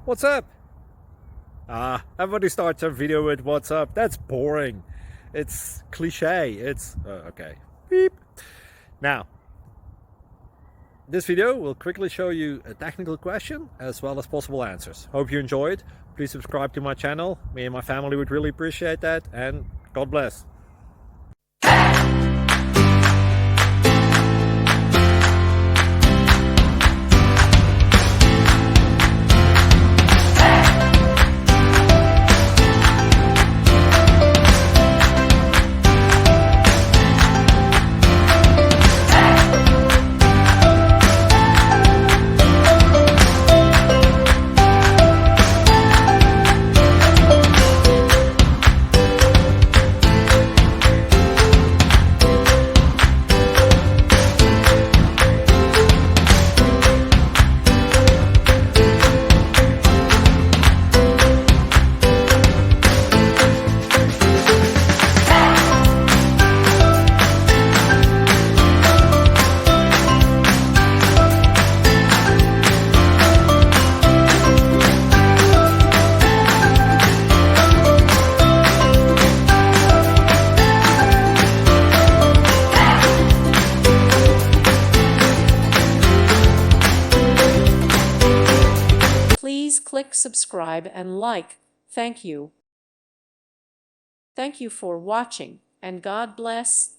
What's up? Everybody starts a video with what's up. That's boring. It's cliche. It's okay. Beep. Now, this video will quickly show you a technical question as well as possible answers. Hope you enjoyed. Please subscribe to my channel. Me and my family would really appreciate that, and God bless. Please click subscribe and like. Thank you. Thank you for watching, and God bless.